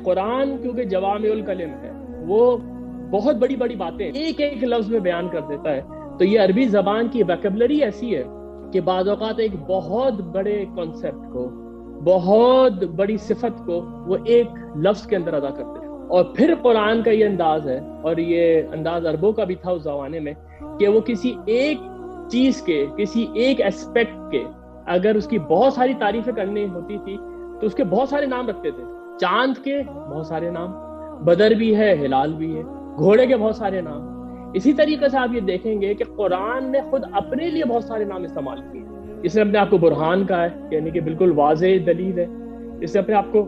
قرآن کیونکہ جوامع الکلم ہے، وہ بہت بڑی بڑی باتیں ایک ایک لفظ میں بیان کر دیتا ہے، تو یہ عربی زبان کی ویکیبلری ایسی ہے کہ بعض اوقات ایک بہت بڑے کانسیپٹ کو، بہت بڑی صفت کو وہ ایک لفظ کے اندر ادا کرتے ہیں۔ اور پھر قرآن کا یہ انداز ہے، اور یہ انداز عربوں کا بھی تھا اس زمانے میں، کہ وہ کسی ایک چیز کے، کسی ایک ایسپیکٹ کے اگر اس کی بہت ساری تعریفیں کرنی ہوتی تھی تو اس کے بہت سارے نام رکھتے تھے۔ چاند کے بہت سارے نام، بدر بھی ہے، ہلال بھی ہے، گھوڑے کے بہت سارے نام۔ اسی طریقے سے آپ یہ دیکھیں گے کہ قرآن نے خود اپنے لیے بہت سارے نام استعمال کیے۔ اس نے اپنے آپ کو برہان کہا ہے، یعنی کہ بالکل واضح دلیل ہے۔ اس نے اپنے آپ کو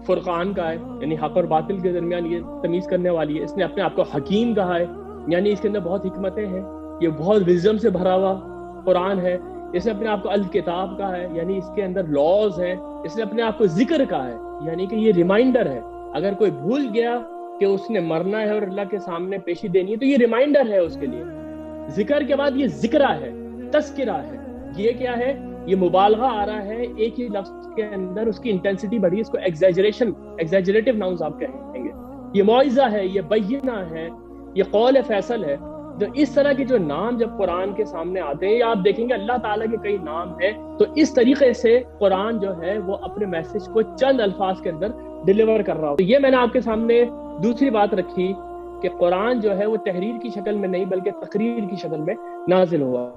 فرقان کہا ہے، یعنی حق اور باطل کے درمیان یہ تمیز کرنے والی ہے۔ اس نے اپنے آپ کو حکیم کہا ہے، یعنی اس کے اندر بہت حکمتیں ہیں، یہ بہت وزڈم سے بھرا ہوا قرآن ہے۔ اس نے اپنے آپ کو الکتاب کہا ہے، یعنی اس کے اندر لاز ہیں۔ اس نے اپنے آپ کو ذکر کہا ہے، یعنی کہ یہ ریمائنڈر ہے، اگر کوئی بھول گیا کہ اس نے مرنا ہے اور اللہ کے سامنے پیشی دینی ہے تو یہ ریمائنڈر ہے اس کے لیے۔ ذکر کے بعد یہ ذکرہ ہے، تذکرہ ہے۔ یہ کیا ہے؟ یہ مبالغہ آ رہا ہے ایک ہی لفظ کے اندر، اس کی انٹینسٹی بڑھی، اس کو ایگزیجریٹو ناؤنز آپ کہیں گے۔ یہ موعظہ ہے، یہ بینہ ہے، یہ قول فیصل ہے۔ تو اس طرح کے جو نام جب قرآن کے سامنے آتے ہیں، یا آپ دیکھیں گے اللہ تعالیٰ کے کئی نام ہیں، تو اس طریقے سے قرآن جو ہے وہ اپنے میسج کو چند الفاظ کے اندر ڈیلیور کر رہا ہو۔ تو یہ میں نے آپ کے سامنے دوسری بات رکھی کہ قرآن جو ہے وہ تحریر کی شکل میں نہیں بلکہ تقریر کی شکل میں نازل ہوا۔